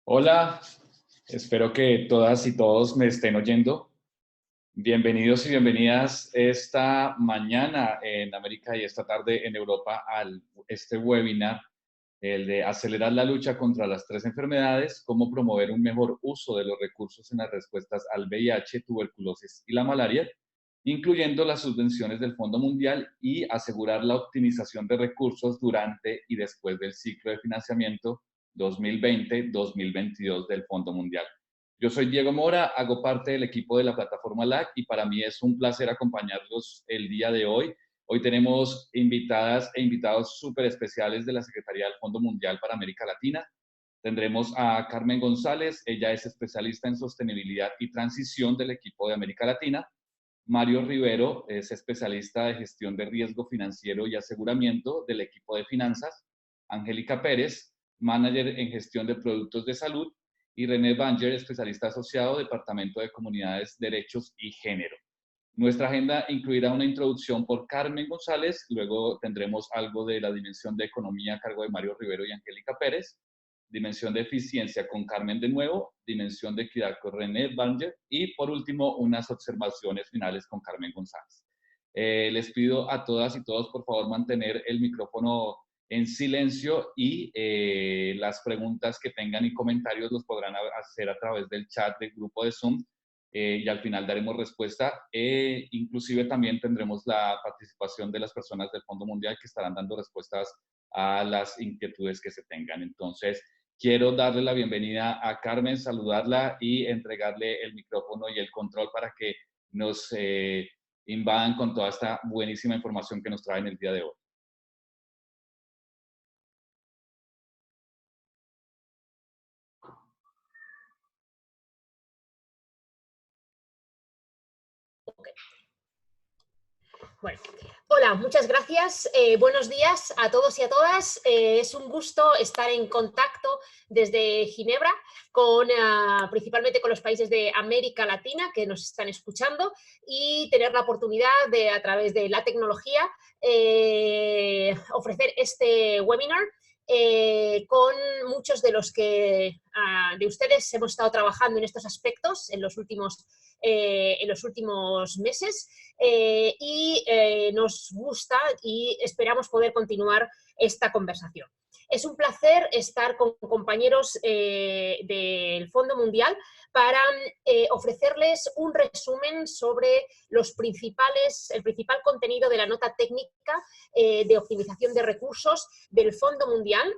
Hola, espero que todas y todos me estén oyendo. Bienvenidos y bienvenidas esta mañana en América y esta tarde en Europa este webinar, el de acelerar la lucha contra las tres enfermedades, cómo promover un mejor uso de los recursos en las respuestas al VIH, tuberculosis y la malaria, incluyendo las subvenciones del Fondo Mundial y asegurar la optimización de recursos durante y después del ciclo de financiamiento 2020-2022 del Fondo Mundial. Yo soy Diego Mora, hago parte del equipo de la plataforma LAC y para mí es un placer acompañarlos el día de hoy. Hoy tenemos invitadas e invitados súper especiales de la Secretaría del Fondo Mundial para América Latina. Tendremos a Carmen González, ella es especialista en sostenibilidad y transición del equipo de América Latina. Mario Rivero es especialista de gestión de riesgo financiero y aseguramiento del equipo de finanzas. Angélica Pérez, manager en gestión de productos de salud. Y René Banger, especialista asociado, Departamento de Comunidades, Derechos y Género. Nuestra agenda incluirá una introducción por Carmen González, luego tendremos algo de la dimensión de economía a cargo de Mario Rivero y Angélica Pérez, dimensión de eficiencia con Carmen de nuevo, dimensión de equidad con René Banger y por último unas observaciones finales con Carmen González. Les pido a todas y todos por favor mantener el micrófono en silencio y las preguntas que tengan y comentarios los podrán hacer a través del chat del grupo de Zoom y al final daremos respuesta. Inclusive también tendremos la participación de las personas del Fondo Mundial que estarán dando respuestas a las inquietudes que se tengan. Entonces, quiero darle la bienvenida a Carmen, saludarla y entregarle el micrófono y el control para que nos invadan con toda esta buenísima información que nos traen el día de hoy. Bueno, hola, muchas gracias. Buenos días a todos y a todas. Es un gusto estar en contacto desde Ginebra, principalmente con los países de América Latina que nos están escuchando y tener la oportunidad de, a través de la tecnología, ofrecer este webinar con muchos de los que de ustedes hemos estado trabajando en estos aspectos en los últimos meses y nos gusta y esperamos poder continuar esta conversación. Es un placer estar con compañeros del Fondo Mundial para ofrecerles un resumen sobre el principal contenido de la nota técnica de optimización de recursos del Fondo Mundial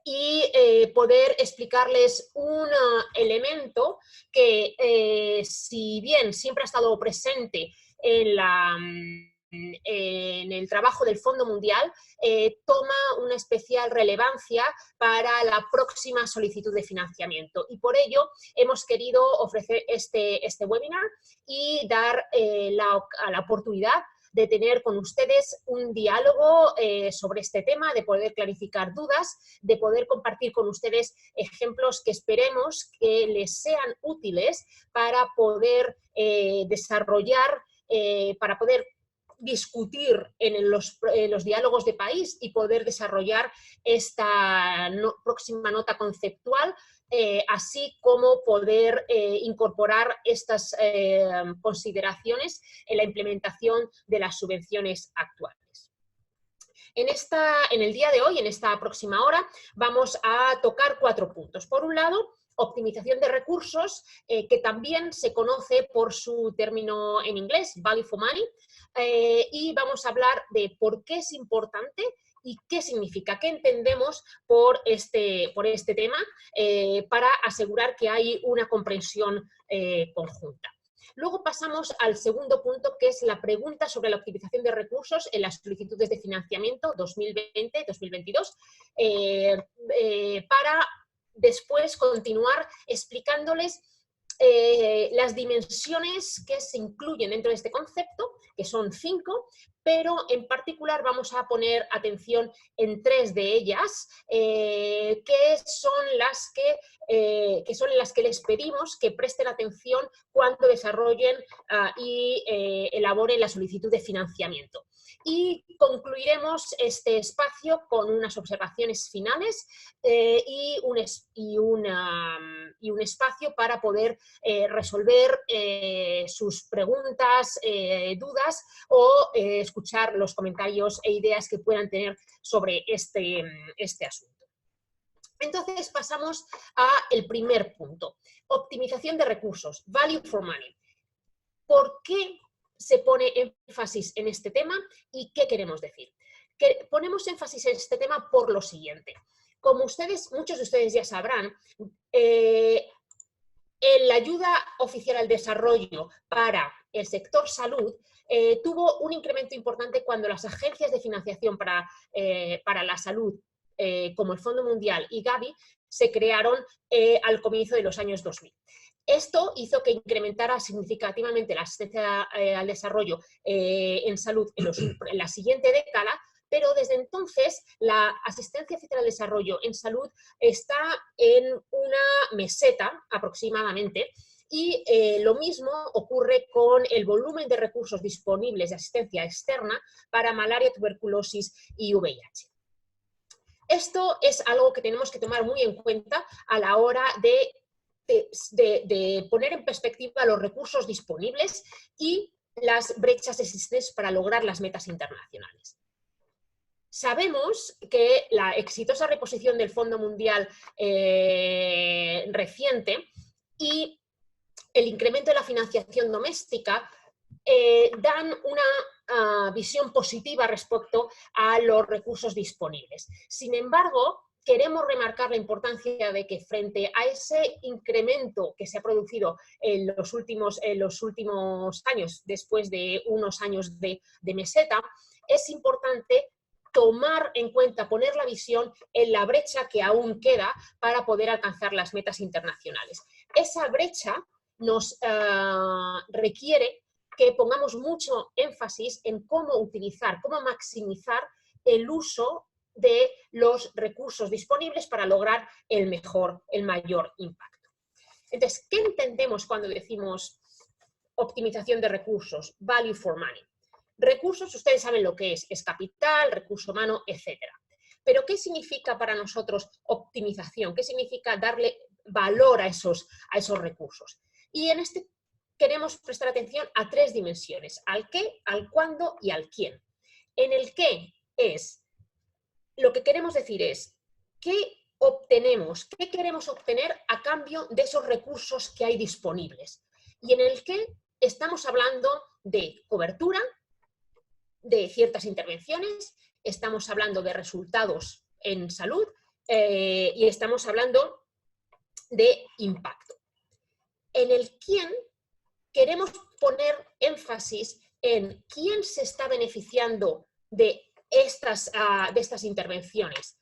y poder explicarles un elemento que, si bien siempre ha estado presente en el trabajo del Fondo Mundial, toma una especial relevancia para la próxima solicitud de financiamiento. Y por ello hemos querido ofrecer este webinar y dar la oportunidad de tener con ustedes un diálogo sobre este tema, de poder clarificar dudas, de poder compartir con ustedes ejemplos que esperemos que les sean útiles para poder desarrollar, para poder discutir en los diálogos de país y poder desarrollar esta próxima nota conceptual, así como poder incorporar estas consideraciones en la implementación de las subvenciones actuales. En el día de hoy, en esta próxima hora, vamos a tocar 4 puntos. Por un lado, optimización de recursos, que también se conoce por su término en inglés, value for money, y vamos a hablar de por qué es importante y qué significa, qué entendemos por este tema, para asegurar que hay una comprensión conjunta. Luego pasamos al segundo punto, que es la pregunta sobre la optimización de recursos en las solicitudes de financiamiento 2020-2022, para después continuar explicándoles las dimensiones que se incluyen dentro de este concepto, que son 5, pero en particular vamos a poner atención en 3 de ellas, que son las que les pedimos que presten atención cuando desarrollen y elaboren la solicitud de financiamiento. y concluiremos este espacio con unas observaciones finales y un espacio para poder resolver sus preguntas, dudas o escuchar los comentarios e ideas que puedan tener sobre este asunto. Entonces pasamos al primer punto, optimización de recursos, value for money. ¿Por qué se pone énfasis en este tema y qué queremos decir? Que ponemos énfasis en este tema por lo siguiente. Como muchos de ustedes ya sabrán, la ayuda oficial al desarrollo para el sector salud tuvo un incremento importante cuando las agencias de financiación para la salud, como el Fondo Mundial y Gavi, se crearon al comienzo de los años 2000. Esto hizo que incrementara significativamente la asistencia al desarrollo en salud en la siguiente década, pero desde entonces la asistencia oficial al desarrollo en salud está en una meseta aproximadamente, y lo mismo ocurre con el volumen de recursos disponibles de asistencia externa para malaria, tuberculosis y VIH. Esto es algo que tenemos que tomar muy en cuenta a la hora de poner en perspectiva los recursos disponibles y las brechas existentes para lograr las metas internacionales. Sabemos que la exitosa reposición del Fondo Mundial reciente y el incremento de la financiación doméstica dan una visión positiva respecto a los recursos disponibles. Sin embargo, queremos remarcar la importancia de que frente a ese incremento que se ha producido en los últimos años, después de unos años de meseta, es importante tomar en cuenta, poner la visión en la brecha que aún queda para poder alcanzar las metas internacionales. Esa brecha nos requiere que pongamos mucho énfasis en cómo utilizar, cómo maximizar el uso de los recursos disponibles para lograr el mayor impacto. Entonces, ¿qué entendemos cuando decimos optimización de recursos, value for money? Recursos, ustedes saben lo que es capital, recurso humano, etc. Pero ¿qué significa para nosotros optimización? ¿Qué significa darle valor a esos recursos? Y en este queremos prestar atención a tres dimensiones: al qué, al cuándo y al quién. En el qué lo que queremos decir es qué obtenemos, qué queremos obtener a cambio de esos recursos que hay disponibles. Y en el qué estamos hablando de cobertura, de ciertas intervenciones, estamos hablando de resultados en salud y estamos hablando de impacto. En el quién queremos poner énfasis en quién se está beneficiando de estas intervenciones,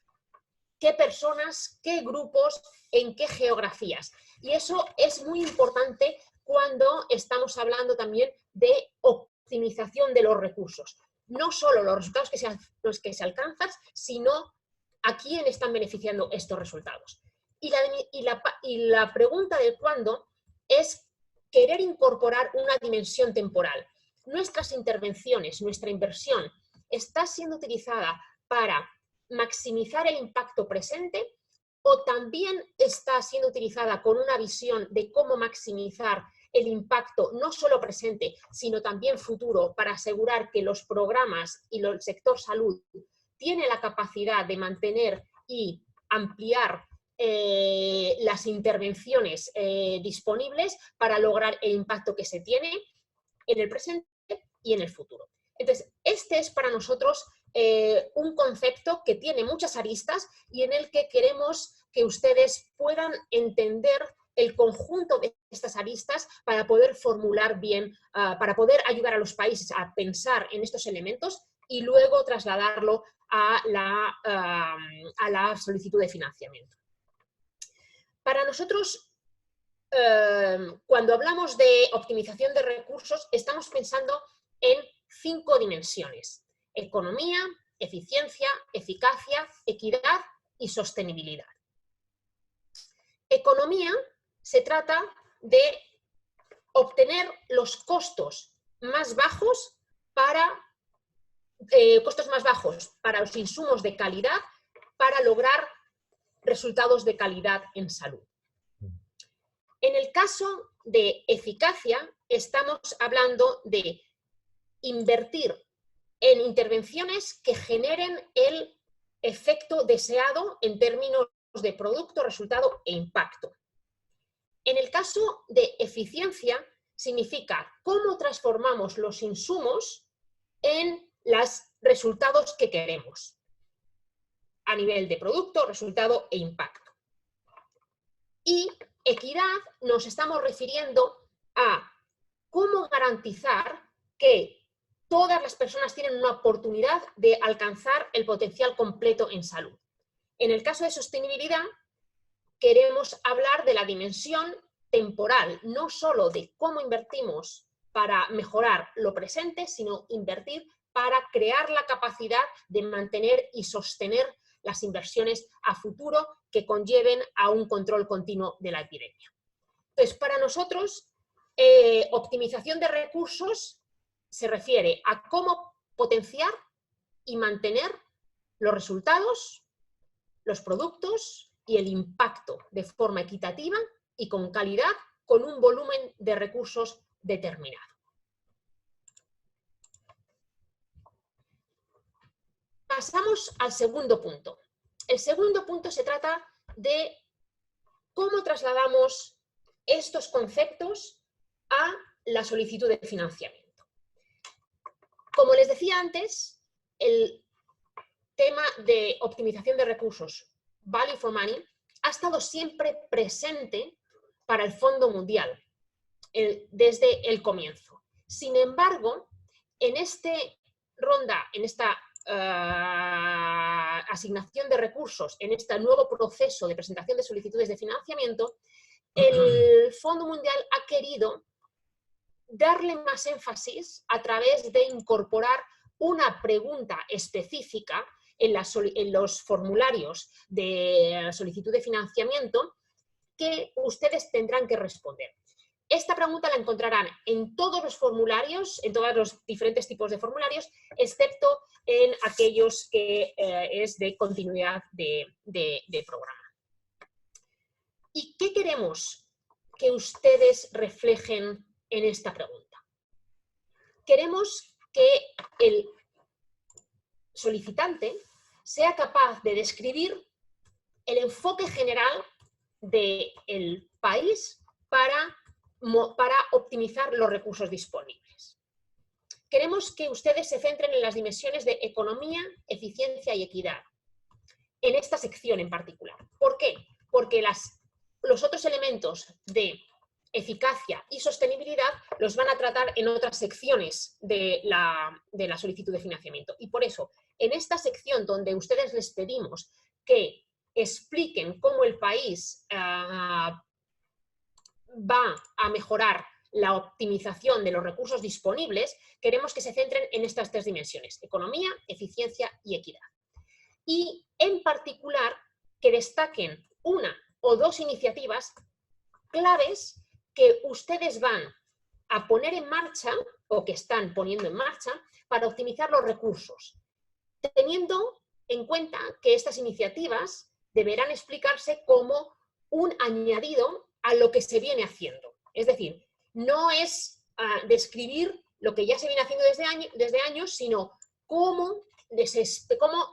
qué personas, qué grupos, en qué geografías. Y eso es muy importante cuando estamos hablando también de optimización de los recursos. No solo los resultados que se alcanzan, sino a quién están beneficiando estos resultados. Y la pregunta del cuándo es querer incorporar una dimensión temporal. Nuestras intervenciones, nuestra inversión, está siendo utilizada para maximizar el impacto presente o también está siendo utilizada con una visión de cómo maximizar el impacto no solo presente, sino también futuro, para asegurar que los programas y el sector salud tiene la capacidad de mantener y ampliar las intervenciones disponibles para lograr el impacto que se tiene en el presente y en el futuro. Entonces, este es para nosotros un concepto que tiene muchas aristas y en el que queremos que ustedes puedan entender el conjunto de estas aristas para poder formular bien, para poder ayudar a los países a pensar en estos elementos y luego trasladarlo a la solicitud de financiamiento. Para nosotros, cuando hablamos de optimización de recursos, estamos pensando en 5 dimensiones: economía, eficiencia, eficacia, equidad y sostenibilidad. Economía se trata de obtener los costos más bajos para costos más bajos para los insumos de calidad para lograr resultados de calidad en salud. En el caso de eficacia, estamos hablando de invertir en intervenciones que generen el efecto deseado en términos de producto, resultado e impacto. En el caso de eficiencia, significa cómo transformamos los insumos en los resultados que queremos a nivel de producto, resultado e impacto. Y equidad nos estamos refiriendo a cómo garantizar que todas las personas tienen una oportunidad de alcanzar el potencial completo en salud. En el caso de sostenibilidad, queremos hablar de la dimensión temporal, no solo de cómo invertimos para mejorar lo presente, sino invertir para crear la capacidad de mantener y sostener las inversiones a futuro que conlleven a un control continuo de la epidemia. Entonces, para nosotros, optimización de recursos se refiere a cómo potenciar y mantener los resultados, los productos y el impacto de forma equitativa y con calidad, con un volumen de recursos determinado. Pasamos al segundo punto. El segundo punto se trata de cómo trasladamos estos conceptos a la solicitud de financiamiento. Como les decía antes, el tema de optimización de recursos, Value for Money, ha estado siempre presente para el Fondo Mundial desde el comienzo. Sin embargo, en esta ronda, en esta asignación de recursos, en este nuevo proceso de presentación de solicitudes de financiamiento, el Fondo Mundial ha querido darle más énfasis a través de incorporar una pregunta específica en los formularios de solicitud de financiamiento que ustedes tendrán que responder. Esta pregunta la encontrarán en todos los formularios, en todos los diferentes tipos de formularios, excepto en aquellos que es de continuidad de programa. ¿Y qué queremos que ustedes reflejen en esta pregunta? Queremos que el solicitante sea capaz de describir el enfoque general del país para optimizar los recursos disponibles. Queremos que ustedes se centren en las dimensiones de economía, eficiencia y equidad, en esta sección en particular. ¿Por qué? Porque los otros elementos de eficacia y sostenibilidad los van a tratar en otras secciones de la solicitud de financiamiento. Y por eso, en esta sección donde ustedes les pedimos que expliquen cómo el país va a mejorar la optimización de los recursos disponibles, queremos que se centren en estas tres dimensiones: economía, eficiencia y equidad. Y en particular, que destaquen una o dos iniciativas claves que ustedes van a poner en marcha o que están poniendo en marcha para optimizar los recursos, teniendo en cuenta que estas iniciativas deberán explicarse como un añadido a lo que se viene haciendo. Es decir, no es describir lo que ya se viene haciendo desde años, sino cómo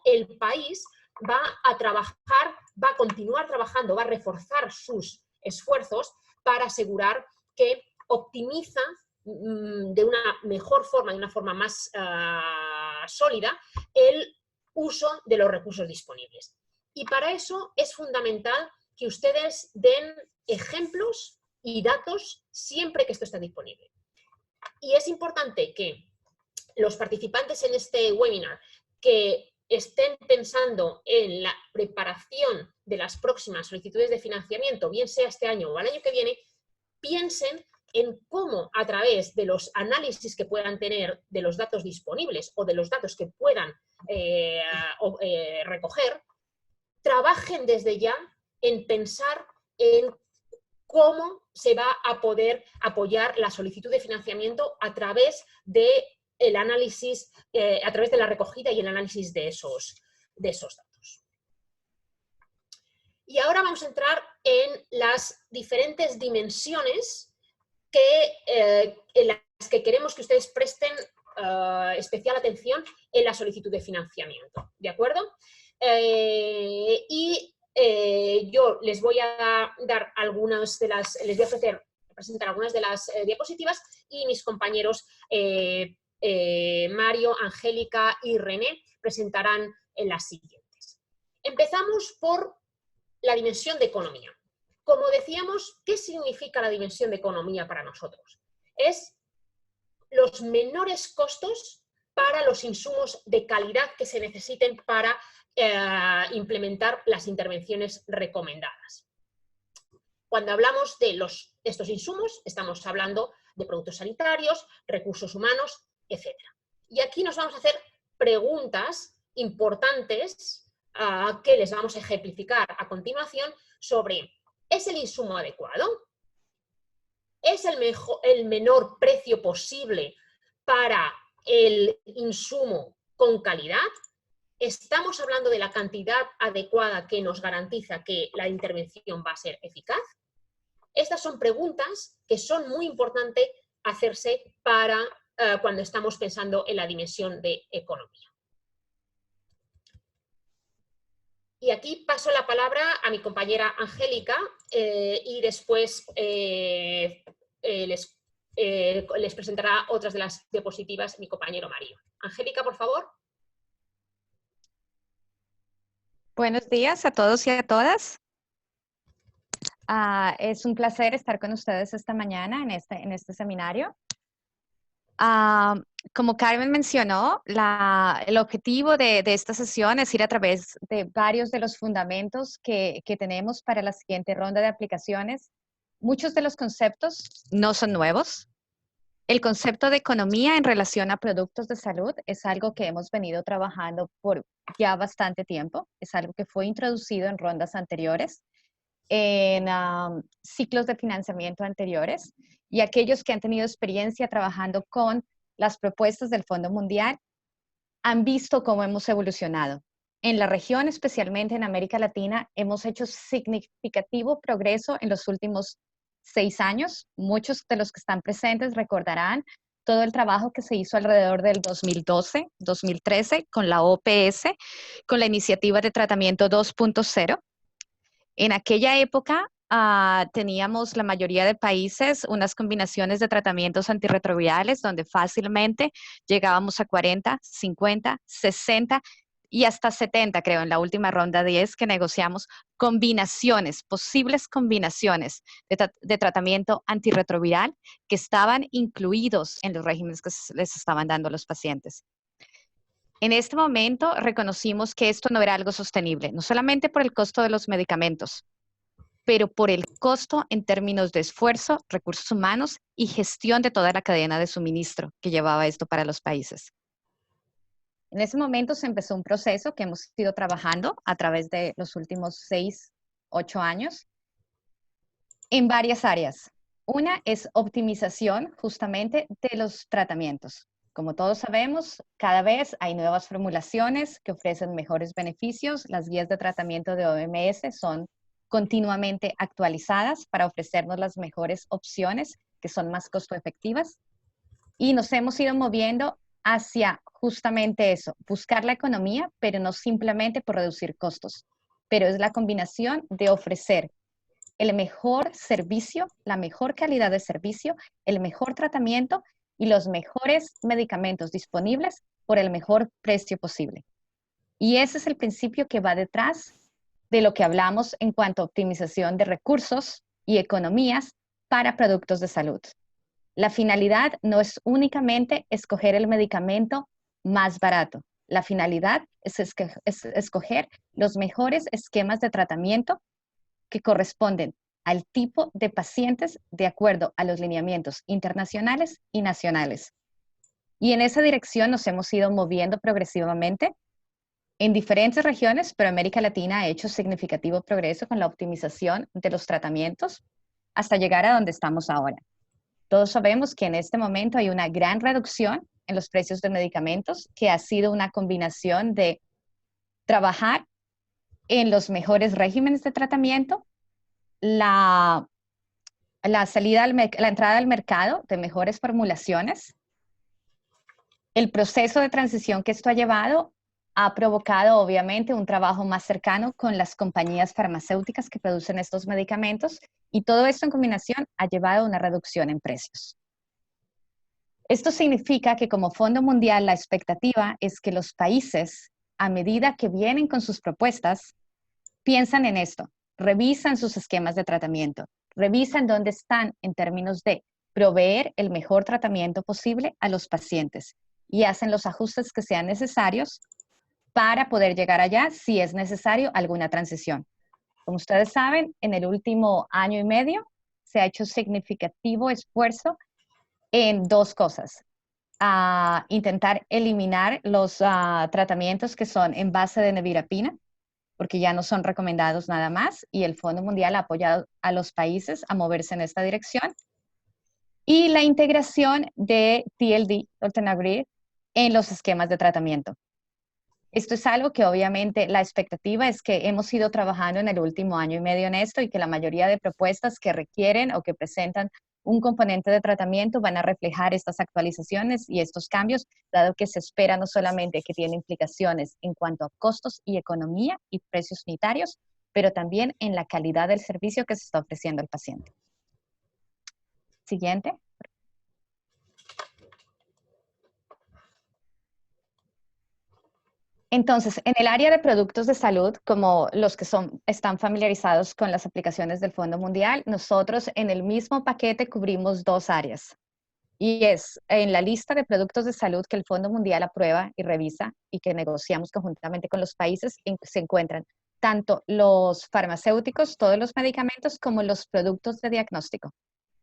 el país va a trabajar, va a continuar trabajando, va a reforzar sus esfuerzos para asegurar que optimiza de una mejor forma, de una forma más sólida, el uso de los recursos disponibles. Y para eso es fundamental que ustedes den ejemplos y datos siempre que esto esté disponible. Y es importante que los participantes en este webinar que estén pensando en la preparación de las próximas solicitudes de financiamiento, bien sea este año o el año que viene, piensen en cómo a través de los análisis que puedan tener de los datos disponibles o de los datos que puedan recoger, trabajen desde ya en pensar en cómo se va a poder apoyar la solicitud de financiamiento a través de el análisis, a través de la recogida y el análisis de esos datos. Y ahora vamos a entrar en las diferentes dimensiones en las que queremos que ustedes presten especial atención en la solicitud de financiamiento, ¿de acuerdo? Yo les voy a dar les voy a presentar algunas de las diapositivas y mis compañeros Mario, Angélica y René presentarán en las siguientes. Empezamos por la dimensión de economía. Como decíamos, ¿qué significa la dimensión de economía para nosotros? Es los menores costos para los insumos de calidad que se necesiten para implementar las intervenciones recomendadas. Cuando hablamos de estos insumos, estamos hablando de productos sanitarios, recursos humanos, etc. Y aquí nos vamos a hacer preguntas importantes que les vamos a ejemplificar a continuación sobre: ¿es el insumo adecuado? ¿Es el menor precio posible para el insumo con calidad? ¿Estamos hablando de la cantidad adecuada que nos garantiza que la intervención va a ser eficaz? Estas son preguntas que son muy importantes hacerse para cuando estamos pensando en la dimensión de economía. Y aquí paso la palabra a mi compañera Angélica y después les presentará otras de las diapositivas mi compañero Mario. Angélica, por favor. Buenos días a todos y a todas. Es un placer estar con ustedes esta mañana en este seminario. Como Carmen mencionó, el objetivo de esta sesión es ir a través de varios de los fundamentos que tenemos para la siguiente ronda de aplicaciones. Muchos de los conceptos no son nuevos. El concepto de economía en relación a productos de salud es algo que hemos venido trabajando por ya bastante tiempo. Es algo que fue introducido en rondas anteriores, en ciclos de financiamiento anteriores, y aquellos que han tenido experiencia trabajando con las propuestas del Fondo Mundial han visto cómo hemos evolucionado. En la región, especialmente en América Latina, hemos hecho significativo progreso en los últimos 6 años. Muchos de los que están presentes recordarán todo el trabajo que se hizo alrededor del 2012, 2013 con la OPS, con la iniciativa de tratamiento 2.0. En aquella época teníamos la mayoría de países unas combinaciones de tratamientos antirretrovirales donde fácilmente llegábamos a 40, 50, 60 y hasta 70, creo, en la última ronda 10 que negociamos, posibles combinaciones de tratamiento antirretroviral que estaban incluidos en los regímenes que les estaban dando a los pacientes. En este momento reconocimos que esto no era algo sostenible, no solamente por el costo de los medicamentos, pero por el costo en términos de esfuerzo, recursos humanos y gestión de toda la cadena de suministro que llevaba esto para los países. En ese momento se empezó un proceso que hemos ido trabajando a través de los últimos 6, 8 años en varias áreas. Una es optimización justamente de los tratamientos. Como todos sabemos, cada vez hay nuevas formulaciones que ofrecen mejores beneficios. Las guías de tratamiento de OMS son continuamente actualizadas para ofrecernos las mejores opciones que son más costo efectivas. Y nos hemos ido moviendo hacia justamente eso, buscar la economía, pero no simplemente por reducir costos, pero es la combinación de ofrecer el mejor servicio, la mejor calidad de servicio, el mejor tratamiento y los mejores medicamentos disponibles por el mejor precio posible. Y ese es el principio que va detrás de lo que hablamos en cuanto a optimización de recursos y economías para productos de salud. La finalidad no es únicamente escoger el medicamento más barato. La finalidad es escoger los mejores esquemas de tratamiento que corresponden al tipo de pacientes de acuerdo a los lineamientos internacionales y nacionales. Y en esa dirección nos hemos ido moviendo progresivamente en diferentes regiones, pero América Latina ha hecho significativo progreso con la optimización de los tratamientos hasta llegar a donde estamos ahora. Todos sabemos que en este momento hay una gran reducción en los precios de medicamentos, que ha sido una combinación de trabajar en los mejores regímenes de tratamiento, la entrada al mercado de mejores formulaciones. El proceso de transición que esto ha llevado ha provocado, obviamente, un trabajo más cercano con las compañías farmacéuticas que producen estos medicamentos, y todo esto en combinación ha llevado a una reducción en precios. Esto significa que como Fondo Mundial la expectativa es que los países, a medida que vienen con sus propuestas, piensan en esto, revisan sus esquemas de tratamiento, revisan dónde están en términos de proveer el mejor tratamiento posible a los pacientes y hacen los ajustes que sean necesarios para poder llegar allá si es necesario alguna transición. Como ustedes saben, en el último año y medio se ha hecho significativo esfuerzo en dos cosas. Intentar eliminar los tratamientos que son en base de nevirapina, porque ya no son recomendados nada más, y el Fondo Mundial ha apoyado a los países a moverse en esta dirección. Y la integración de TLD, Toltenagir, en los esquemas de tratamiento. Esto es algo que obviamente la expectativa es que hemos ido trabajando en el último año y medio en esto, y que la mayoría de propuestas que requieren o que presentan un componente de tratamiento van a reflejar estas actualizaciones y estos cambios, dado que se espera no solamente que tiene implicaciones en cuanto a costos y economía y precios unitarios, pero también en la calidad del servicio que se está ofreciendo al paciente. Siguiente. Entonces, en el área de productos de salud, como los que están familiarizados con las aplicaciones del Fondo Mundial, nosotros en el mismo paquete cubrimos dos áreas. Y es en la lista de productos de salud que el Fondo Mundial aprueba y revisa y que negociamos conjuntamente con los países, se encuentran tanto los farmacéuticos, todos los medicamentos, como los productos de diagnóstico,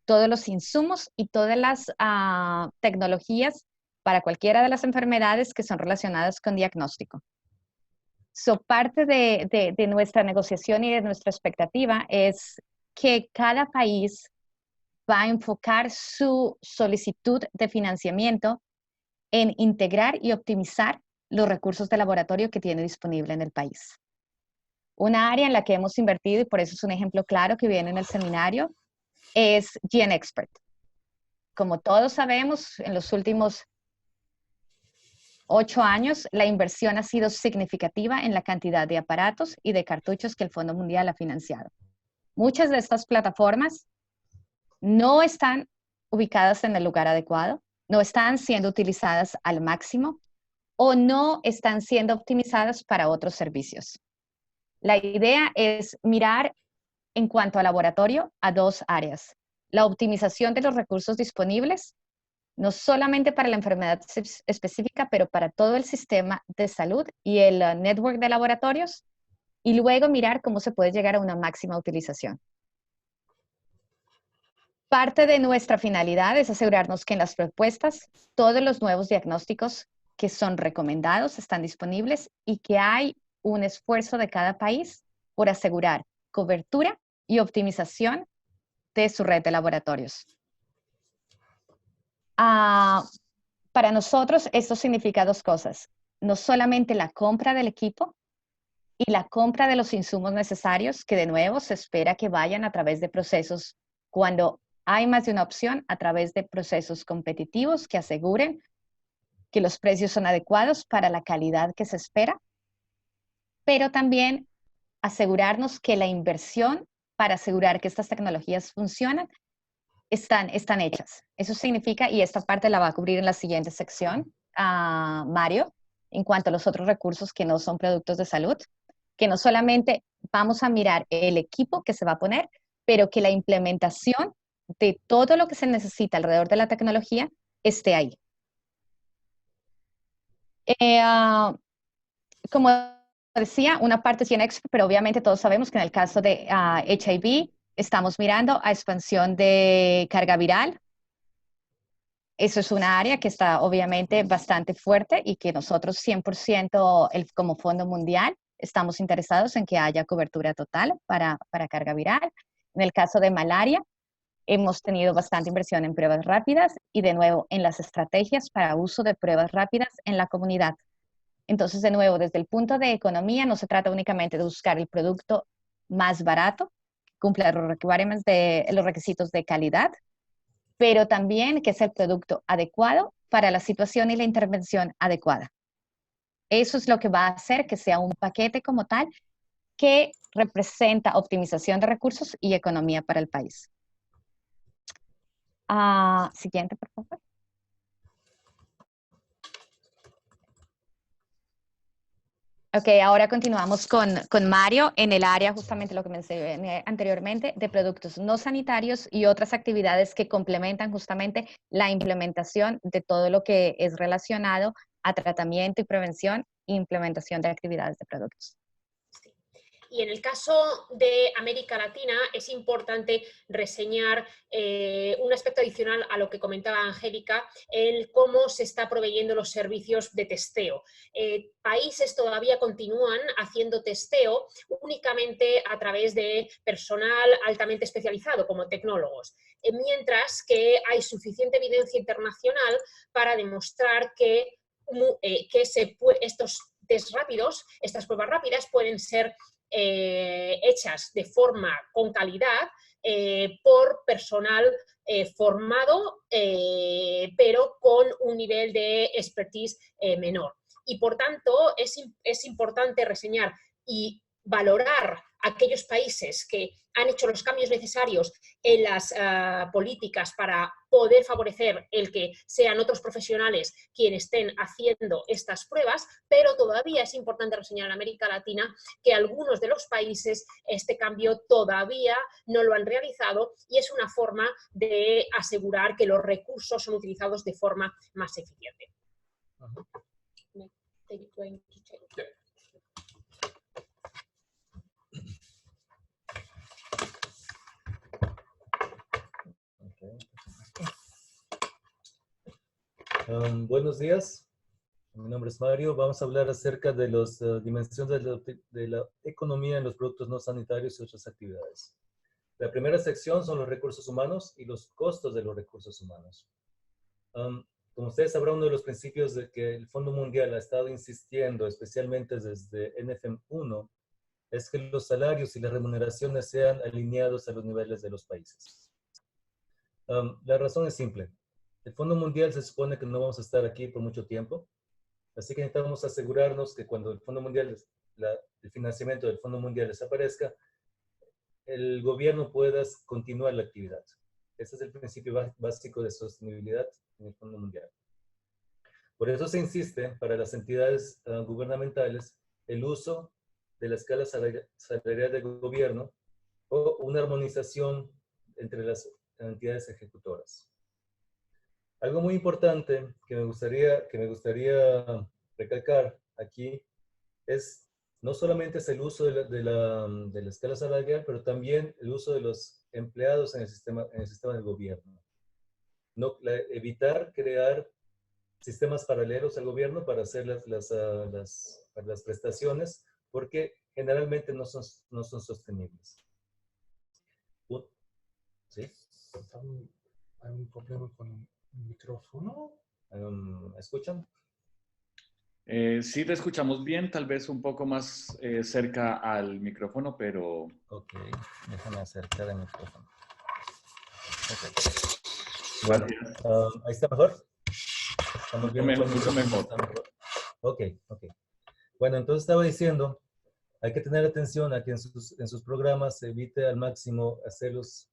todos los insumos y todas las tecnologías para cualquiera de las enfermedades que son relacionadas con diagnóstico. Parte de nuestra negociación y de nuestra expectativa es que cada país va a enfocar su solicitud de financiamiento en integrar y optimizar los recursos de laboratorio que tiene disponible en el país. Una área en la que hemos invertido, y por eso es un ejemplo claro que viene en el seminario, es GeneXpert. Como todos sabemos, en los últimos 8 años, la inversión ha sido significativa en la cantidad de aparatos y de cartuchos que el Fondo Mundial ha financiado. Muchas de estas plataformas no están ubicadas en el lugar adecuado, no están siendo utilizadas al máximo o no están siendo optimizadas para otros servicios. La idea es mirar en cuanto a laboratorio a dos áreas: la optimización de los recursos disponibles, no solamente para la enfermedad específica, pero para todo el sistema de salud y el network de laboratorios, y luego mirar cómo se puede llegar a una máxima utilización. Parte de nuestra finalidad es asegurarnos que en las propuestas todos los nuevos diagnósticos que son recomendados están disponibles y que hay un esfuerzo de cada país por asegurar cobertura y optimización de su red de laboratorios. Para nosotros esto significa dos cosas: no solamente la compra del equipo y la compra de los insumos necesarios, que de nuevo se espera que vayan a través de procesos, cuando hay más de una opción, a través de procesos competitivos que aseguren que los precios son adecuados para la calidad que se espera, pero también asegurarnos que la inversión para asegurar que estas tecnologías funcionan están hechas. Eso significa, y esta parte la va a cubrir en la siguiente sección, Mario, en cuanto a los otros recursos que no son productos de salud, que no solamente vamos a mirar el equipo que se va a poner, pero que la implementación de todo lo que se necesita alrededor de la tecnología esté ahí. Como decía, una parte es GeneXpert, pero obviamente todos sabemos que en el caso de HIV estamos mirando a expansión de carga viral. Eso es una área que está obviamente bastante fuerte y que nosotros 100% como Fondo Mundial estamos interesados en que haya cobertura total para carga viral. En el caso de malaria, hemos tenido bastante inversión en pruebas rápidas y de nuevo en las estrategias para uso de pruebas rápidas en la comunidad. Entonces, de nuevo, desde el punto de economía, no se trata únicamente de buscar el producto más barato, que cumpla los requisitos de calidad, pero también que es el producto adecuado para la situación y la intervención adecuada. Eso es lo que va a hacer que sea un paquete como tal que representa optimización de recursos y economía para el país. Siguiente, por favor. Ok, ahora continuamos con Mario en el área, justamente lo que mencioné anteriormente, de productos no sanitarios y otras actividades que complementan justamente la implementación de todo lo que es relacionado a tratamiento y prevención e implementación de actividades de productos. Y en el caso de América Latina es importante reseñar un aspecto adicional a lo que comentaba Angélica, el cómo se está proveyendo los servicios de testeo. Países todavía continúan haciendo testeo únicamente a través de personal altamente especializado, como tecnólogos, mientras que hay suficiente evidencia internacional para demostrar que estos test rápidos, estas pruebas rápidas pueden ser hechas de forma con calidad por personal formado, pero con un nivel de expertise menor. Y por tanto es importante reseñar y valorar aquellos países que han hecho los cambios necesarios en las políticas para poder favorecer el que sean otros profesionales quienes estén haciendo estas pruebas, pero todavía es importante reseñar en América Latina que algunos de los países este cambio todavía no lo han realizado y es una forma de asegurar que los recursos son utilizados de forma más eficiente. Buenos días, mi nombre es Mario. Vamos a hablar acerca de las dimensiones de la economía en los productos no sanitarios y otras actividades. La primera sección son los recursos humanos y los costos de los recursos humanos. Como ustedes sabrán, uno de los principios de que el Fondo Mundial ha estado insistiendo, especialmente desde NFM 1, es que los salarios y las remuneraciones sean alineados a los niveles de los países. La razón es simple. El Fondo Mundial se supone que no vamos a estar aquí por mucho tiempo, así que necesitamos asegurarnos que cuando el Fondo Mundial, el financiamiento del Fondo Mundial desaparezca, el gobierno pueda continuar la actividad. Ese es el principio básico de sostenibilidad en el Fondo Mundial. Por eso se insiste para las entidades gubernamentales el uso de la escala salarial del gobierno o una armonización entre las entidades ejecutoras. Algo muy importante que me gustaría recalcar aquí es no solamente es el uso de la escala salarial, pero también el uso de los empleados en el sistema del gobierno. Evitar crear sistemas paralelos al gobierno para hacer las prestaciones, porque generalmente no son sostenibles. ¿Sí? Hay un problema con el micrófono. ¿Escuchan? Sí, te escuchamos bien, tal vez un poco más cerca al micrófono, pero... Ok, déjame acercar el micrófono. Okay. Bueno, ¿ahí está mejor? ¿Estamos bien? Mucho mejor. Ok. Bueno, entonces estaba diciendo, hay que tener atención a que en sus programas se evite al máximo hacer los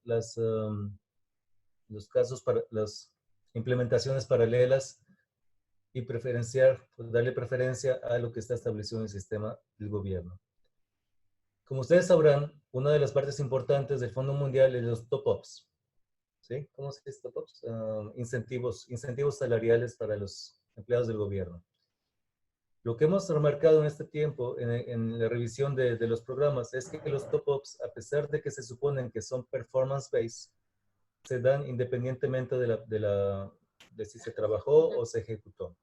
casos para las implementaciones paralelas y darle preferencia a lo que está establecido en el sistema del gobierno. Como ustedes sabrán, una de las partes importantes del Fondo Mundial es los top-ups. ¿Sí? ¿Cómo se dice top-ups? Incentivos salariales para los empleados del gobierno. Lo que hemos remarcado en este tiempo, en la revisión de los programas, es que los top-ups, a pesar de que se suponen que son performance-based, se dan independientemente de si se trabajó o se ejecutó.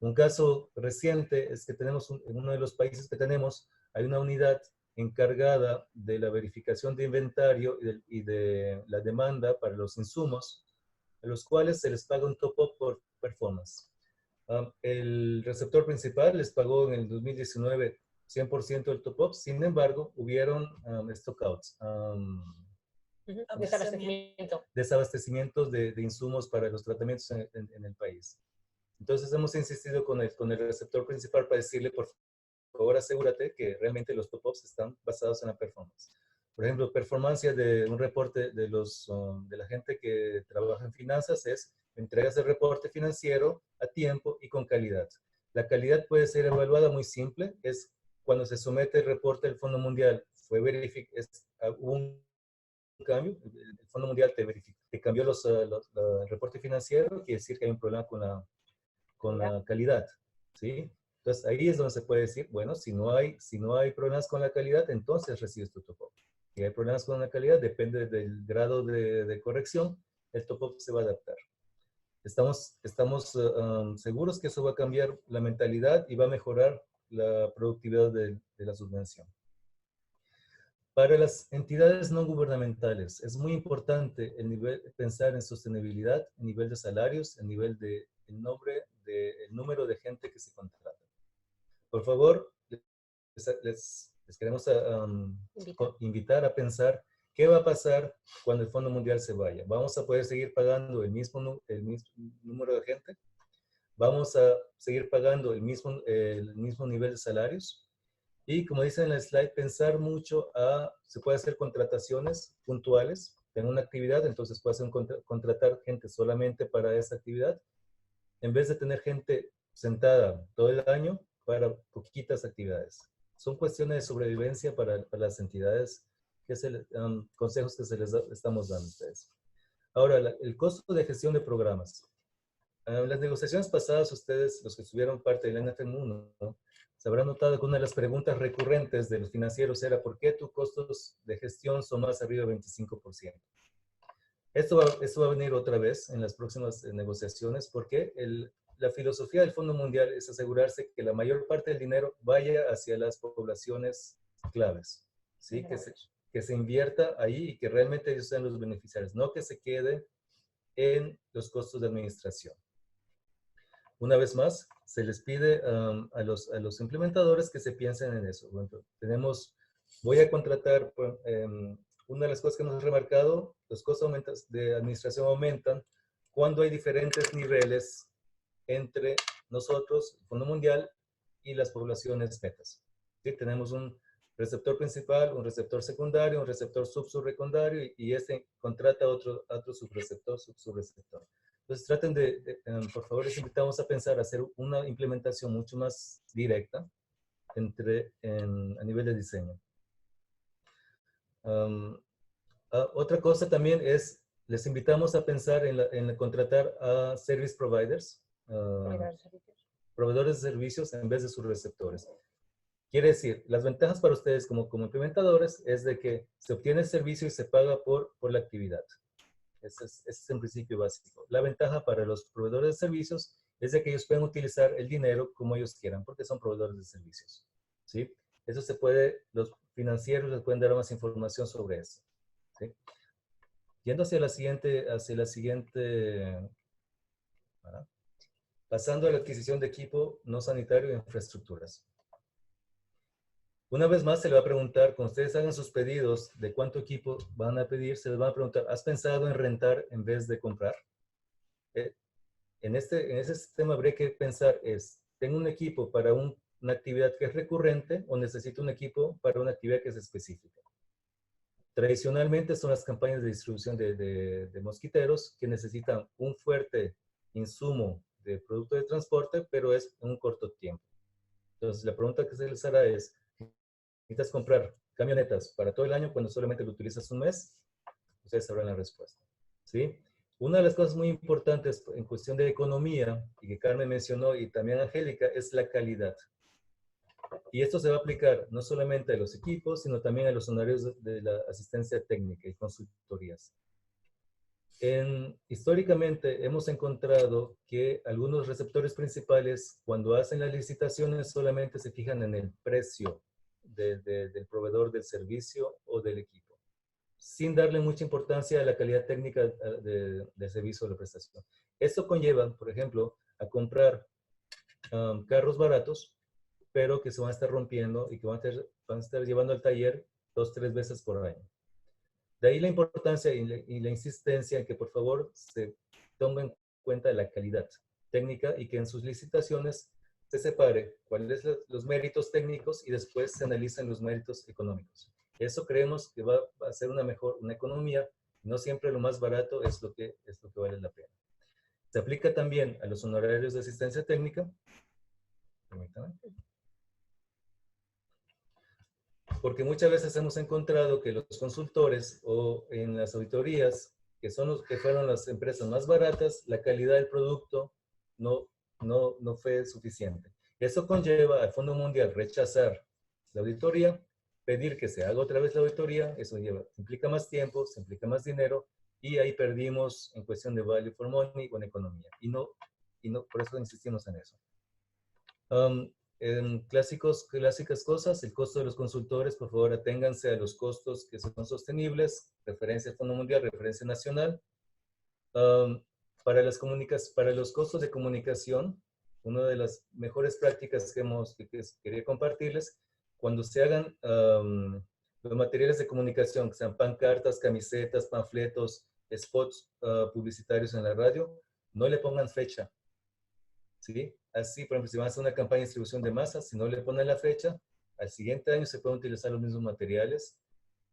Un caso reciente es que en uno de los países que tenemos, hay una unidad encargada de la verificación de inventario y de la demanda para los insumos, a los cuales se les paga un top-up por performance. El receptor principal les pagó en el 2019 100% del top-up, sin embargo, hubieron stockouts, desabastecimientos de insumos para los tratamientos en el país. Entonces hemos insistido con el receptor principal para decirle, por favor, asegúrate que realmente los top-ups están basados en la performance. Por ejemplo, performance de un reporte de la gente que trabaja en finanzas es entregas el reporte financiero a tiempo y con calidad. La calidad puede ser evaluada muy simple, es cuando se somete el reporte del Fondo Mundial, hubo un cambio, el Fondo Mundial te cambió el reporte financiero, quiere decir que hay un problema con la calidad, ¿sí? Entonces ahí es donde se puede decir, bueno, si no hay problemas con la calidad, entonces recibes tu top-up. Si hay problemas con la calidad, depende del grado de corrección, el top-up se va a adaptar. Estamos seguros que eso va a cambiar la mentalidad y va a mejorar la productividad de la subvención. Para las entidades no gubernamentales es muy importante pensar en sostenibilidad, el nivel de salarios, el nivel el número de gente que se contrata. Por favor, les queremos invitar a pensar qué va a pasar cuando el Fondo Mundial se vaya. ¿Vamos a poder seguir pagando el mismo número de gente? ¿Vamos a seguir pagando el mismo nivel de salarios? Y como dice en el slide, pensar mucho se puede hacer contrataciones puntuales. Tengo una actividad, entonces puedo contratar gente solamente para esa actividad, en vez de tener gente sentada todo el año para poquitas actividades. Son cuestiones de sobrevivencia para las entidades, que es consejos que se les estamos dando a ustedes. Ahora, el costo de gestión de programas. En las negociaciones pasadas, ustedes, los que estuvieron parte del NFM1, ¿no?, se habrán notado que una de las preguntas recurrentes de los financieros era ¿por qué tus costos de gestión son más arriba del 25%? Esto va a venir otra vez en las próximas negociaciones porque la filosofía del Fondo Mundial es asegurarse que la mayor parte del dinero vaya hacia las poblaciones claves, ¿sí? Que se invierta ahí y que realmente ellos sean los beneficiarios, no que se quede en los costos de administración. Una vez más, se les pide a los implementadores que se piensen en eso. Bueno, voy a contratar, una de las cosas que hemos remarcado, los costos de administración aumentan cuando hay diferentes niveles entre nosotros, el Fondo Mundial, y las poblaciones metas. ¿Sí? Tenemos un receptor principal, un receptor secundario, un receptor subsecundario, y este contrata otro subreceptor, subreceptor. Entonces traten por favor, les invitamos a pensar, a hacer una implementación mucho más directa a nivel de diseño. Otra cosa también es, les invitamos a pensar en contratar a service providers, proveedores de servicios en vez de sus receptores. Quiere decir, las ventajas para ustedes como implementadores es de que se obtiene el servicio y se paga por la actividad. Ese es en principio básico. La ventaja para los proveedores de servicios es de que ellos pueden utilizar el dinero como ellos quieran, porque son proveedores de servicios. ¿Sí? Eso los financieros les pueden dar más información sobre eso. ¿Sí? Yendo hacia la siguiente, pasando a la adquisición de equipo no sanitario e infraestructuras. Una vez más se le va a preguntar, cuando ustedes hagan sus pedidos de cuánto equipo van a pedir, se les va a preguntar, ¿has pensado en rentar en vez de comprar? En ese sistema habría que pensar ¿tengo un equipo para una actividad que es recurrente o necesito un equipo para una actividad que es específica? Tradicionalmente son las campañas de distribución de mosquiteros que necesitan un fuerte insumo de producto de transporte, pero es en un corto tiempo. Entonces la pregunta que se les hará es, ¿necesitas comprar camionetas para todo el año cuando solamente lo utilizas un mes? Ustedes sabrán la respuesta. ¿Sí? Una de las cosas muy importantes en cuestión de economía, y que Carmen mencionó, y también Angélica, es la calidad. Y esto se va a aplicar no solamente a los equipos, sino también a los honorarios de la asistencia técnica y consultorías. Históricamente hemos encontrado que algunos receptores principales, cuando hacen las licitaciones, solamente se fijan en el precio del proveedor del servicio o del equipo, sin darle mucha importancia a la calidad técnica del servicio o la prestación. Esto conlleva, por ejemplo, a comprar carros baratos, pero que se van a estar rompiendo y que van a estar llevando al taller 2 o 3 veces por año. De ahí la importancia y la insistencia en que por favor se tome en cuenta la calidad técnica y que en sus licitaciones se separe cuáles son los méritos técnicos y después se analicen los méritos económicos. Eso creemos que va a ser una economía. No siempre lo más barato es lo que vale la pena. Se aplica también a los honorarios de asistencia técnica. Permítame. Porque muchas veces hemos encontrado que los consultores o en las auditorías, que son los que fueron las empresas más baratas, la calidad del producto no fue suficiente. Eso conlleva al Fondo Mundial rechazar la auditoría, pedir que se haga otra vez la auditoría. Eso implica más tiempo, se implica más dinero, y ahí perdimos en cuestión de value for money con economía. Y no, por eso insistimos en eso. En clásicas cosas, el costo de los consultores, por favor, aténganse a los costos que son sostenibles, referencia al Fondo Mundial, referencia nacional. Para los costos de comunicación, una de las mejores prácticas que quería compartirles, cuando se hagan los materiales de comunicación, que sean pancartas, camisetas, panfletos, spots publicitarios en la radio, no le pongan fecha. ¿Sí? Así, por ejemplo, si van a hacer una campaña de distribución de masas, si no le ponen la fecha, al siguiente año se pueden utilizar los mismos materiales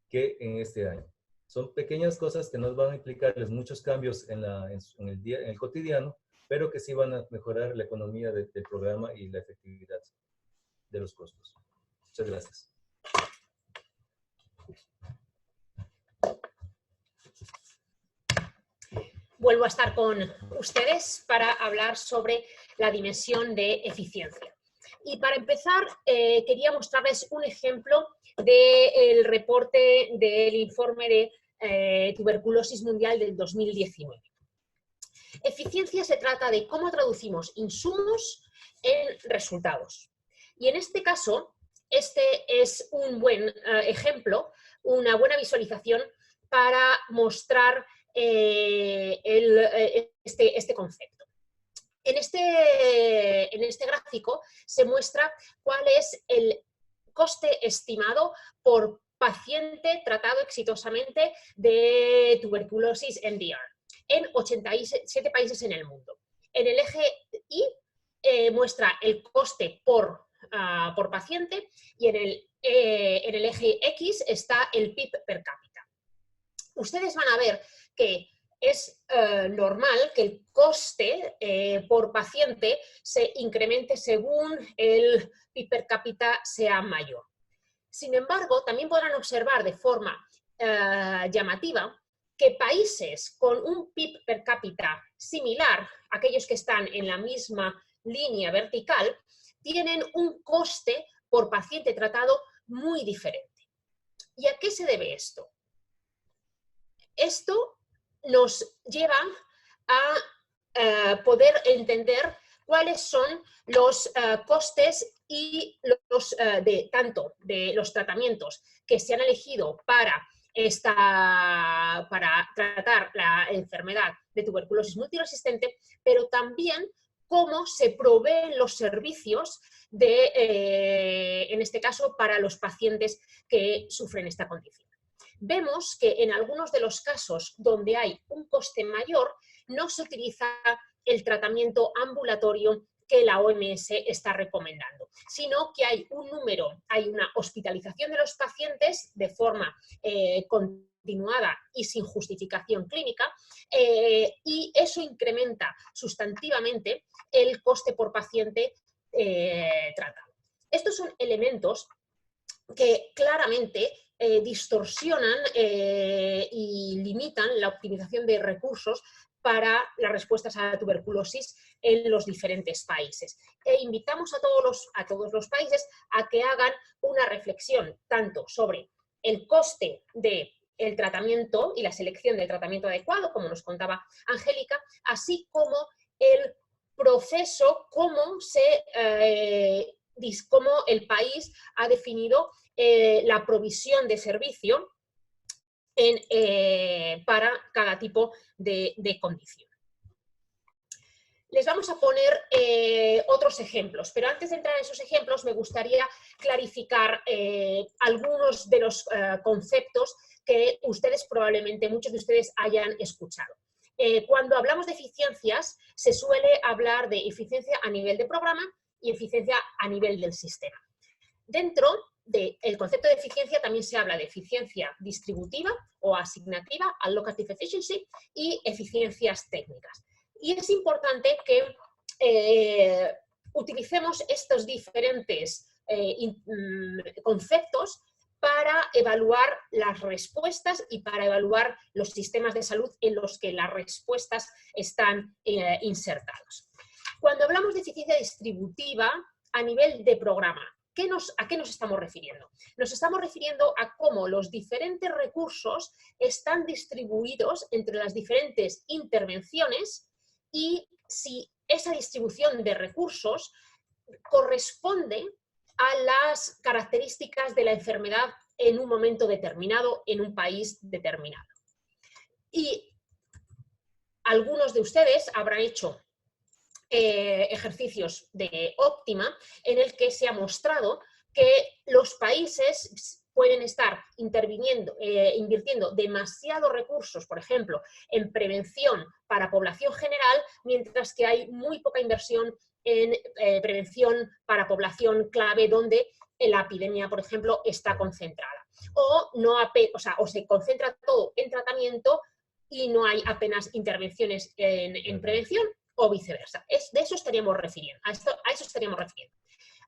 que en este año. Son pequeñas cosas que nos van a implicarles muchos cambios en el cotidiano, pero que sí van a mejorar la economía del programa y la efectividad de los costos. Muchas gracias. Vuelvo a estar con ustedes para hablar sobre la dimensión de eficiencia. Y para empezar, quería mostrarles un ejemplo del reporte del informe de tuberculosis mundial del 2019. Eficiencia se trata de cómo traducimos insumos en resultados. Y en este caso, este es un buen ejemplo, una buena visualización para mostrar este concepto. En este gráfico se muestra cuál es el coste estimado por paciente tratado exitosamente de tuberculosis MDR en 87 países en el mundo. En el eje Y muestra el coste por paciente y en el eje X está el PIB per cápita. Ustedes van a ver que es normal que el coste por paciente se incremente según el PIB per cápita sea mayor. Sin embargo, también podrán observar de forma llamativa que países con un PIB per cápita similar, aquellos que están en la misma línea vertical, tienen un coste por paciente tratado muy diferente. ¿Y a qué se debe esto? Esto nos lleva a poder entender cuáles son los costes y tanto de los tratamientos que se han elegido para tratar la enfermedad de tuberculosis multiresistente, pero también cómo se proveen los servicios en este caso, para los pacientes que sufren esta condición. Vemos que en algunos de los casos donde hay un coste mayor, no se utiliza el tratamiento ambulatorio que la OMS está recomendando, sino que hay una hospitalización de los pacientes de forma continuada y sin justificación clínica, y eso incrementa sustantivamente el coste por paciente tratado. Estos son elementos que claramente distorsionan y limitan la optimización de recursos para las respuestas a la tuberculosis en los diferentes países. Invitamos a todos los países a que hagan una reflexión tanto sobre el coste del tratamiento y la selección del tratamiento adecuado, como nos contaba Angélica, así como el proceso, cómo el país ha definido la provisión de servicio para cada tipo de condición. Les vamos a poner otros ejemplos, pero antes de entrar en esos ejemplos me gustaría clarificar algunos de los conceptos que ustedes probablemente, muchos de ustedes hayan escuchado. Cuando hablamos de eficiencias, se suele hablar de eficiencia a nivel de programa y eficiencia a nivel del sistema. Dentro del concepto de eficiencia también se habla de eficiencia distributiva o asignativa, allocative efficiency, y eficiencias técnicas. Y es importante que utilicemos estos diferentes conceptos para evaluar las respuestas y para evaluar los sistemas de salud en los que las respuestas están insertados. Cuando hablamos de eficiencia distributiva a nivel de programa, ¿a qué nos estamos refiriendo? Nos estamos refiriendo a cómo los diferentes recursos están distribuidos entre las diferentes intervenciones y si esa distribución de recursos corresponde a las características de la enfermedad en un momento determinado, en un país determinado. Y algunos de ustedes habrán hecho ejercicios de óptima en el que se ha mostrado que los países pueden estar invirtiendo demasiados recursos, por ejemplo, en prevención para población general, mientras que hay muy poca inversión en prevención para población clave donde la epidemia, por ejemplo, está concentrada. O se concentra todo en tratamiento y no hay apenas intervenciones en prevención o viceversa. De eso estaríamos refiriendo, a eso estaríamos refiriendo.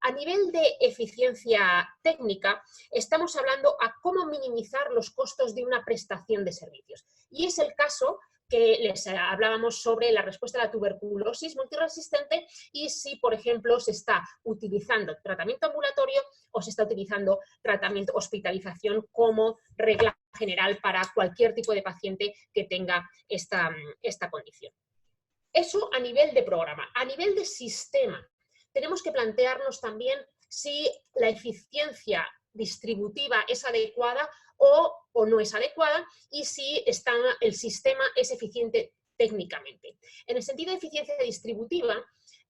A nivel de eficiencia técnica, estamos hablando a cómo minimizar los costos de una prestación de servicios. Y es el caso que les hablábamos sobre la respuesta a la tuberculosis multiresistente y si, por ejemplo, se está utilizando tratamiento ambulatorio o se está utilizando tratamiento hospitalización como regla general para cualquier tipo de paciente que tenga esta condición. Eso a nivel de programa. A nivel de sistema, tenemos que plantearnos también si la eficiencia distributiva es adecuada o no es adecuada y si el sistema es eficiente técnicamente. En el sentido de eficiencia distributiva,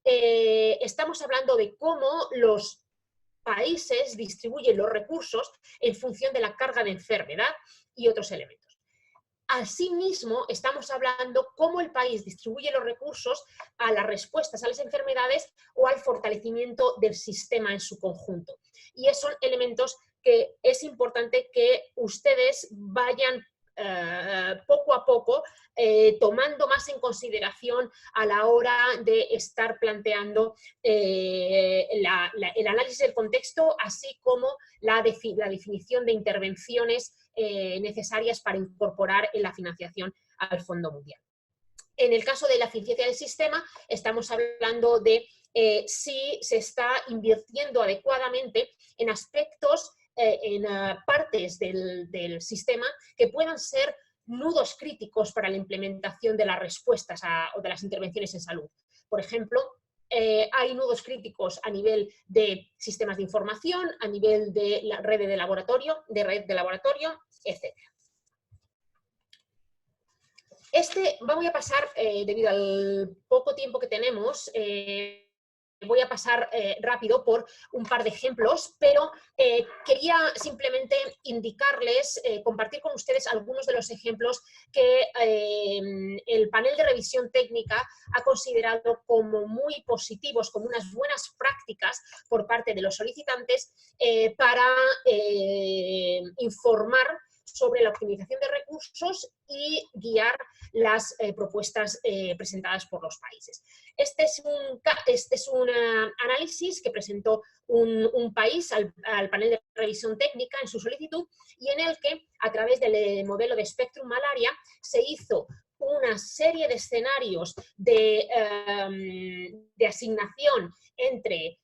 estamos hablando de cómo los países distribuyen los recursos en función de la carga de enfermedad y otros elementos. Asimismo, estamos hablando cómo el país distribuye los recursos a las respuestas a las enfermedades o al fortalecimiento del sistema en su conjunto. Y esos son elementos que es importante que ustedes vayan poco a poco tomando más en consideración a la hora de estar planteando el análisis del contexto, así como la definición de intervenciones necesarias para incorporar en la financiación al Fondo Mundial. En el caso de la eficiencia del sistema, estamos hablando de si se está invirtiendo adecuadamente en aspectos, en partes del sistema que puedan ser nudos críticos para la implementación de las respuestas o de las intervenciones en salud. Por ejemplo, hay nudos críticos a nivel de sistemas de información, a nivel de la red de laboratorio, etc. Voy a pasar, debido al poco tiempo que tenemos, voy a pasar rápido por un par de ejemplos, pero quería simplemente indicarles, compartir con ustedes algunos de los ejemplos que el panel de revisión técnica ha considerado como muy positivos, como unas buenas prácticas por parte de los solicitantes para informar sobre la optimización de recursos y guiar las propuestas presentadas por los países. Este es un análisis que presentó un país al panel de revisión técnica en su solicitud y en el que, a través del modelo de Spectrum Malaria, se hizo una serie de escenarios de asignación entre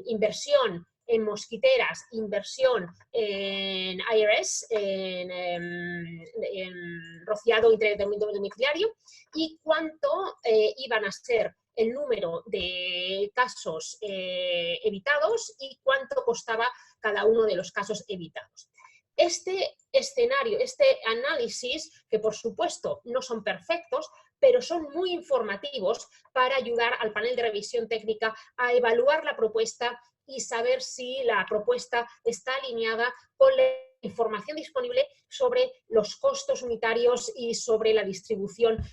inversión en mosquiteras, inversión en IRS, en rociado intradomiciliario, y cuánto iban a ser el número de casos evitados y cuánto costaba cada uno de los casos evitados. Este escenario, este análisis, que por supuesto no son perfectos, pero son muy informativos para ayudar al panel de revisión técnica a evaluar la propuesta y saber si la propuesta está alineada con la información disponible sobre los costos unitarios y sobre la distribución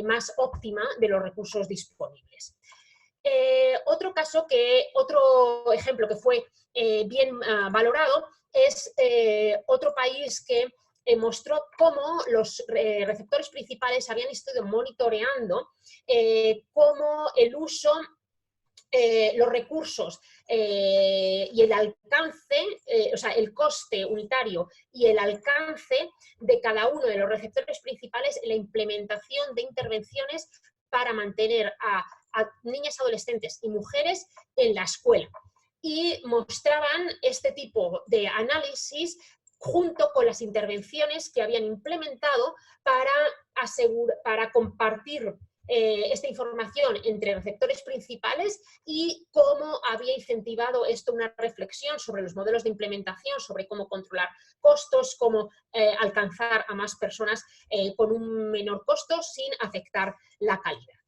más óptima de los recursos disponibles. Otro ejemplo que fue bien valorado es otro país que mostró cómo los receptores principales habían estado monitoreando cómo el uso, los recursos y el alcance, o sea, el coste unitario y el alcance de cada uno de los receptores principales en la implementación de intervenciones para mantener a niñas, adolescentes y mujeres en la escuela. Y mostraban este tipo de análisis junto con las intervenciones que habían implementado para compartir esta información entre receptores principales y cómo había incentivado esto una reflexión sobre los modelos de implementación, sobre cómo controlar costos, cómo alcanzar a más personas con un menor costo sin afectar la calidad.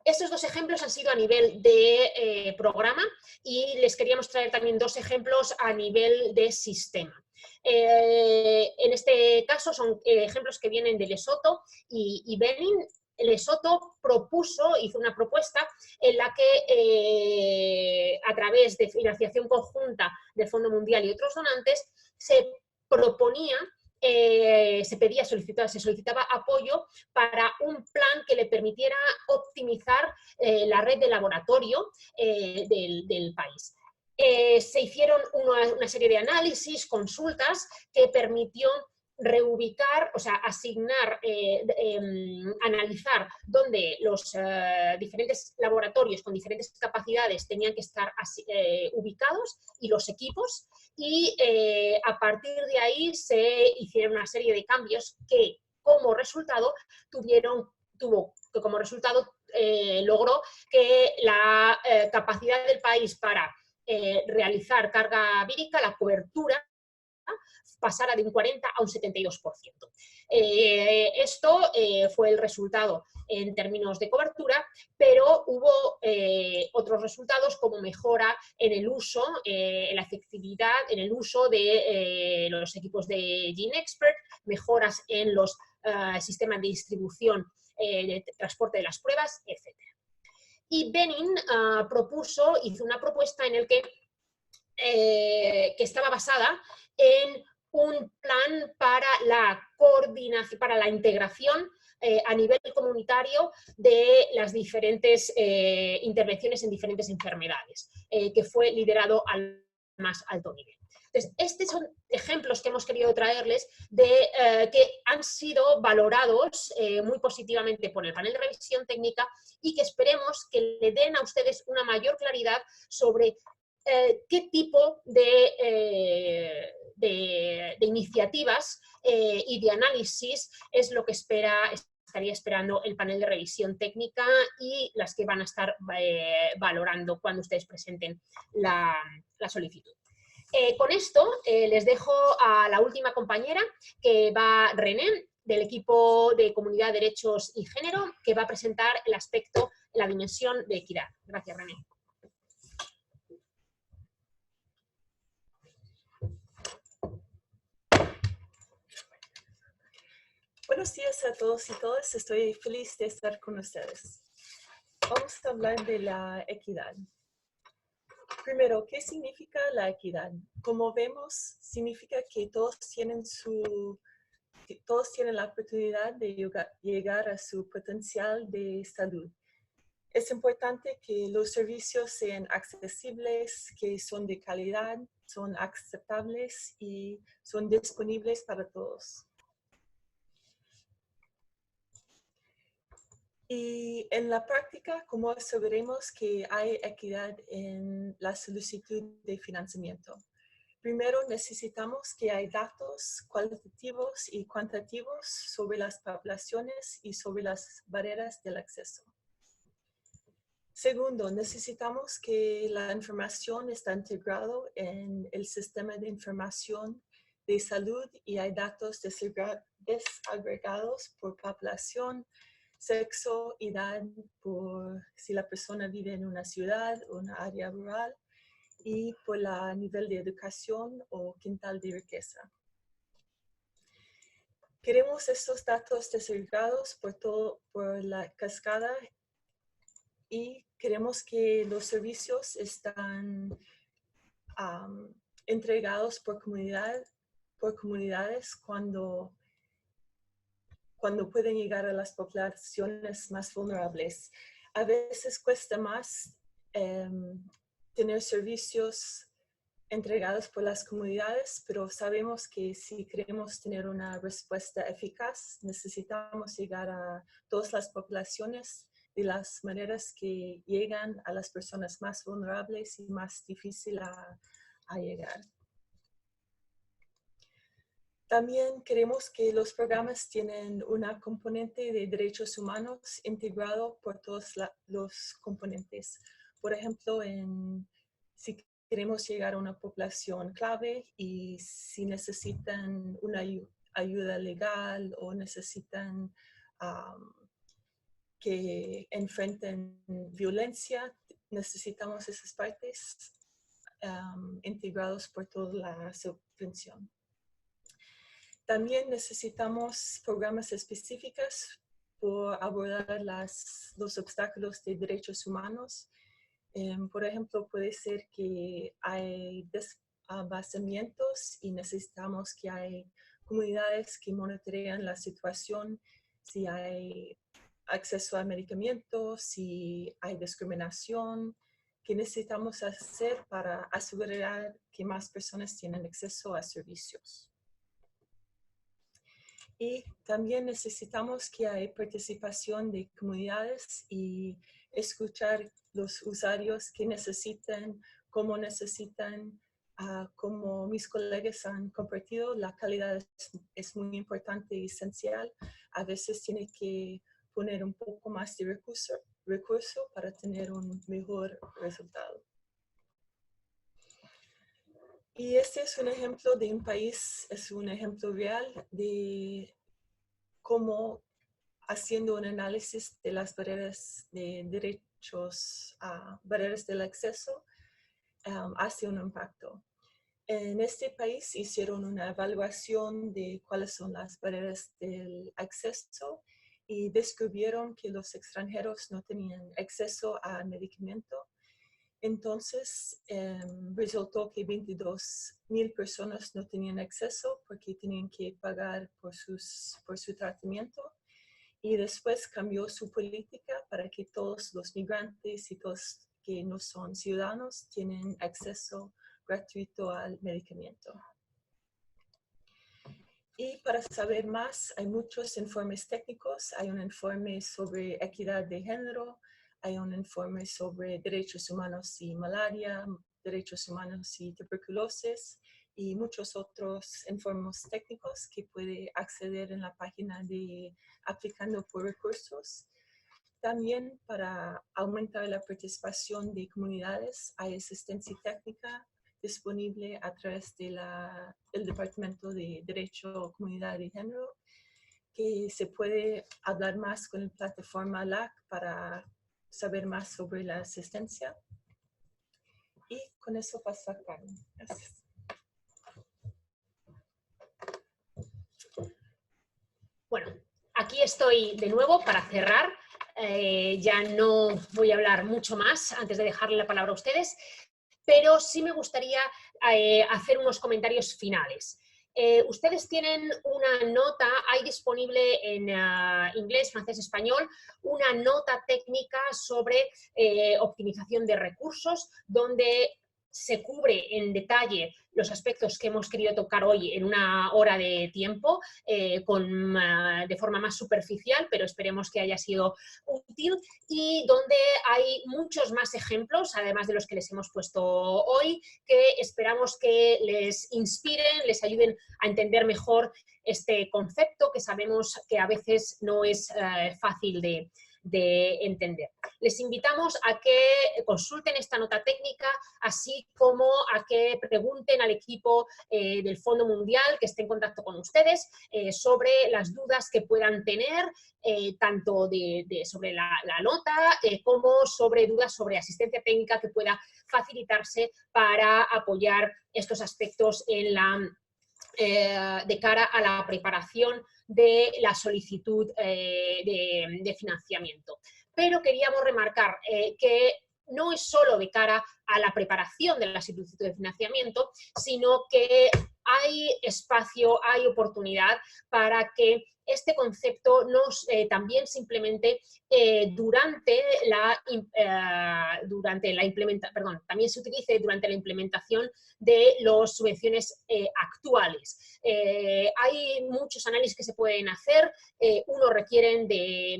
Estos dos ejemplos han sido a nivel de programa y les queríamos traer también dos ejemplos a nivel de sistema. En este caso son ejemplos que vienen de Lesoto y Benin. Lesoto hizo una propuesta en la que a través de financiación conjunta del Fondo Mundial y otros donantes se proponía se solicitaba apoyo para un plan que le permitiera optimizar la red de laboratorio del país. Se hicieron una serie de análisis, consultas, que permitió reubicar, o sea, asignar, analizar dónde los diferentes laboratorios con diferentes capacidades tenían que estar ubicados y los equipos, y a partir de ahí se hicieron una serie de cambios que como resultado logró que la capacidad del país para realizar carga vírica, la cobertura, pasara de un 40 a un 72%. Esto fue el resultado en términos de cobertura, pero hubo otros resultados como mejora en el uso, en la efectividad, en el uso de los equipos de GeneXpert, mejoras en los sistemas de distribución de transporte de las pruebas, etc. Y Benin hizo una propuesta en el que estaba basada en un plan para la coordinación, para la integración a nivel comunitario de las diferentes intervenciones en diferentes enfermedades, que fue liderado al más alto nivel. Entonces, estos son ejemplos que hemos querido traerles de que han sido valorados muy positivamente por el panel de revisión técnica y que esperemos que le den a ustedes una mayor claridad sobre qué tipo de iniciativas y de análisis es lo que estaría esperando el panel de revisión técnica y las que van a estar valorando cuando ustedes presenten la solicitud. Con esto les dejo a la última compañera, que va René, del equipo de Comunidad, Derechos y Género, que va a presentar el aspecto, la dimensión de equidad. Gracias, René. Buenos días a todos y todas. Estoy feliz de estar con ustedes. Vamos a hablar de la equidad. Primero, ¿qué significa la equidad? Como vemos, significa que todos tienen la oportunidad de llegar a su potencial de salud. Es importante que los servicios sean accesibles, que son de calidad, son aceptables y son disponibles para todos. Y en la práctica, ¿cómo aseguremos que hay equidad en la solicitud de financiamiento? Primero necesitamos que hay datos cualitativos y cuantitativos sobre las poblaciones y sobre las barreras del acceso. Segundo, necesitamos que la información esté integrada en el sistema de información de salud y hay datos desagregados por población, sexo, edad, por si la persona vive en una ciudad o una área rural y por el nivel de educación o quintal de riqueza. Queremos estos datos desagregados por la cascada y queremos que los servicios están entregados por comunidades cuando pueden llegar a las poblaciones más vulnerables. A veces cuesta más tener servicios entregados por las comunidades, pero sabemos que si queremos tener una respuesta eficaz, necesitamos llegar a todas las poblaciones de las maneras que llegan a las personas más vulnerables y más difíciles a llegar. También queremos que los programas tienen una componente de derechos humanos integrado por todos los componentes. Por ejemplo, si queremos llegar a una población clave y si necesitan una ayuda legal o necesitan que enfrenten violencia, necesitamos esas partes integrados por toda la subvención. También necesitamos programas específicos por abordar los obstáculos de derechos humanos. Por ejemplo, puede ser que hay desabastecimientos y necesitamos que hay comunidades que monitorean la situación, si hay acceso a medicamentos, si hay discriminación, qué necesitamos hacer para asegurar que más personas tienen acceso a servicios. Y también necesitamos que haya participación de comunidades y escuchar los usuarios que necesitan, cómo necesitan, como mis colegas han compartido, la calidad es muy importante y esencial. A veces tiene que poner un poco más de recurso para tener un mejor resultado. Y este es un ejemplo de un país, es un ejemplo real de cómo haciendo un análisis de las barreras de derechos, barreras del acceso, hace un impacto. En este país hicieron una evaluación de cuáles son las barreras del acceso y descubrieron que los extranjeros no tenían acceso a medicamento. Entonces, resultó que 22,000 personas no tenían acceso porque tenían que pagar por su tratamiento. Y después cambió su política para que todos los migrantes y todos que no son ciudadanos tienen acceso gratuito al medicamento. Y para saber más, hay muchos informes técnicos. Hay un informe sobre equidad de género, hay un informe sobre derechos humanos y malaria, derechos humanos y tuberculosis, y muchos otros informes técnicos que puede acceder en la página de Aplicando por Recursos. También para aumentar la participación de comunidades, hay asistencia técnica disponible a través del Departamento de Derecho, Comunidad y Género, que se puede hablar más con la plataforma LAC para saber más sobre la asistencia. Y con eso paso a Carmen. Gracias. Bueno, aquí estoy de nuevo para cerrar. Ya no voy a hablar mucho más antes de dejarle la palabra a ustedes, pero sí me gustaría hacer unos comentarios finales. Ustedes tienen una nota, hay disponible en inglés, francés, español, una nota técnica sobre optimización de recursos, donde se cubre en detalle los aspectos que hemos querido tocar hoy en una hora de tiempo, de forma más superficial, pero esperemos que haya sido útil, y donde hay muchos más ejemplos, además de los que les hemos puesto hoy, que esperamos que les inspiren, les ayuden a entender mejor este concepto, que sabemos que a veces no es fácil de entender. Les invitamos a que consulten esta nota técnica, así como a que pregunten al equipo del Fondo Mundial que esté en contacto con ustedes sobre las dudas que puedan tener, tanto sobre la nota como sobre dudas sobre asistencia técnica que pueda facilitarse para apoyar estos aspectos en de cara a la preparación de la solicitud de financiamiento. Pero queríamos remarcar que no es solo de cara a la preparación de la solicitud de financiamiento, sino que hay espacio, hay oportunidad para que este concepto también se implemente también se utilice durante la implementación de las subvenciones actuales. Hay muchos análisis que se pueden hacer, unos requieren de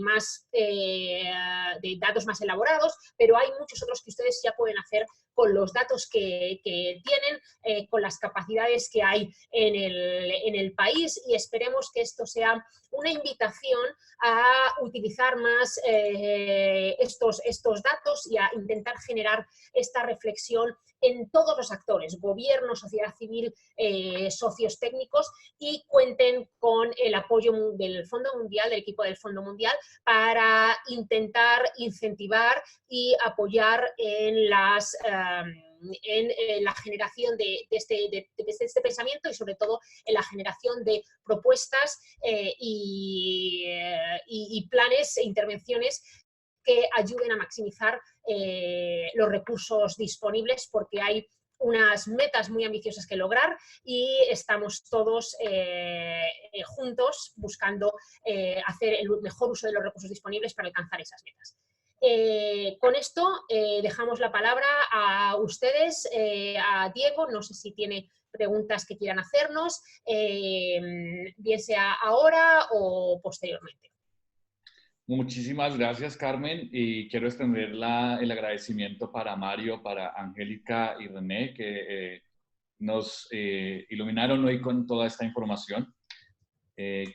datos más elaborados, pero hay muchos otros que ustedes ya pueden hacer con los datos que tienen, con las capacidades que hay en el país, y esperemos que esto sea una invitación a utilizar más estos datos y a intentar generar esta reflexión en todos los actores, gobierno, sociedad civil, socios técnicos, y cuenten con el apoyo del Fondo Mundial, del equipo del Fondo Mundial, para intentar incentivar y apoyar en la generación de este pensamiento, y sobre todo en la generación de propuestas y planes e intervenciones que ayuden a maximizar los recursos disponibles, porque hay unas metas muy ambiciosas que lograr y estamos todos juntos buscando hacer el mejor uso de los recursos disponibles para alcanzar esas metas. Con esto dejamos la palabra a ustedes, a Diego, no sé si tiene preguntas que quieran hacernos, bien sea ahora o posteriormente. Muchísimas gracias, Carmen, y quiero extender el agradecimiento para Mario, para Angélica y René, que nos iluminaron hoy con toda esta información.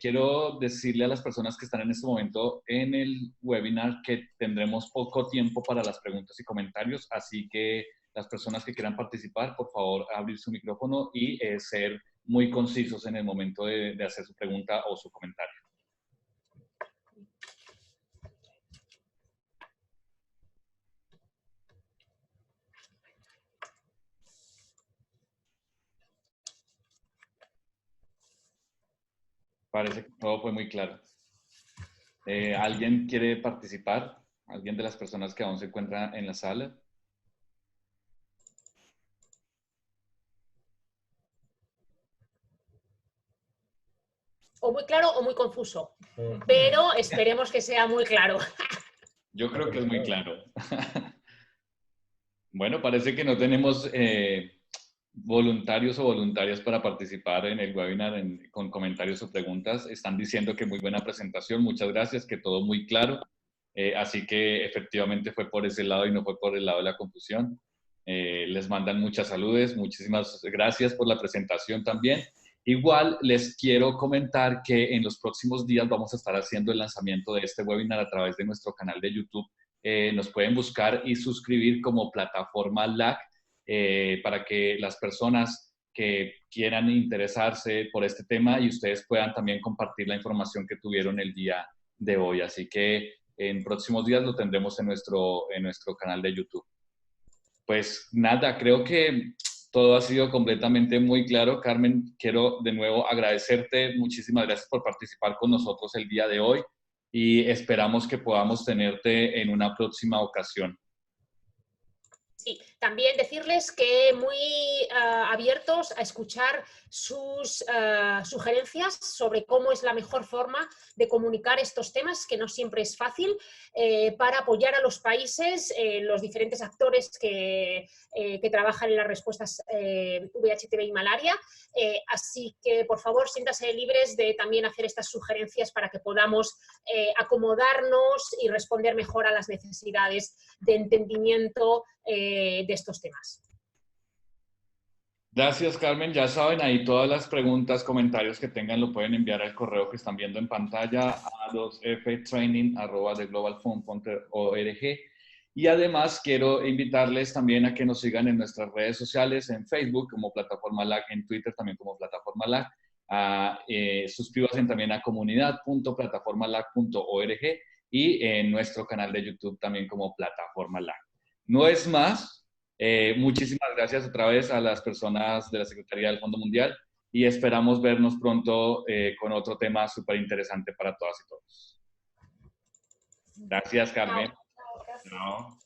Quiero decirle a las personas que están en este momento en el webinar que tendremos poco tiempo para las preguntas y comentarios, así que las personas que quieran participar, por favor, abrir su micrófono y ser muy concisos en el momento de hacer su pregunta o su comentario. Parece que todo fue muy claro. ¿Alguien quiere participar? ¿Alguien de las personas que aún se encuentran en la sala? O muy claro o muy confuso, pero esperemos que sea muy claro. Yo creo que es muy claro. Bueno, parece que no tenemos voluntarios o voluntarias para participar en el webinar con comentarios o preguntas. Están diciendo que muy buena presentación, muchas gracias, que todo muy claro. Así que efectivamente fue por ese lado y no fue por el lado de la confusión. Les mandan muchas saludes, muchísimas gracias por la presentación también. Igual les quiero comentar que en los próximos días vamos a estar haciendo el lanzamiento de este webinar a través de nuestro canal de YouTube. Nos pueden buscar y suscribir como Plataforma LAC para que las personas que quieran interesarse por este tema y ustedes puedan también compartir la información que tuvieron el día de hoy. Así que en próximos días lo tendremos en nuestro canal de YouTube. Pues nada, creo que todo ha sido completamente muy claro. Carmen, quiero de nuevo agradecerte. Muchísimas gracias por participar con nosotros el día de hoy y esperamos que podamos tenerte en una próxima ocasión. Sí, También decirles que muy abiertos a escuchar sus sugerencias sobre cómo es la mejor forma de comunicar estos temas, que no siempre es fácil, para apoyar a los países, los diferentes actores que trabajan en las respuestas VIH/TB y malaria. Así que, por favor, siéntanse libres de también hacer estas sugerencias para que podamos acomodarnos y responder mejor a las necesidades de entendimiento de estos temas. Gracias, Carmen. Ya saben, ahí todas las preguntas, comentarios que tengan lo pueden enviar al correo que están viendo en pantalla a ftraining@theglobalfund.org. Y además quiero invitarles también a que nos sigan en nuestras redes sociales, en Facebook como Plataforma LAC, en Twitter también como Plataforma LAC. Suscríbanse también a comunidad.plataformalac.org y en nuestro canal de YouTube también como Plataforma LAC. No es más. Muchísimas gracias otra vez a las personas de la Secretaría del Fondo Mundial y esperamos vernos pronto con otro tema súper interesante para todas y todos. Gracias, Carmen. Chao. Chao.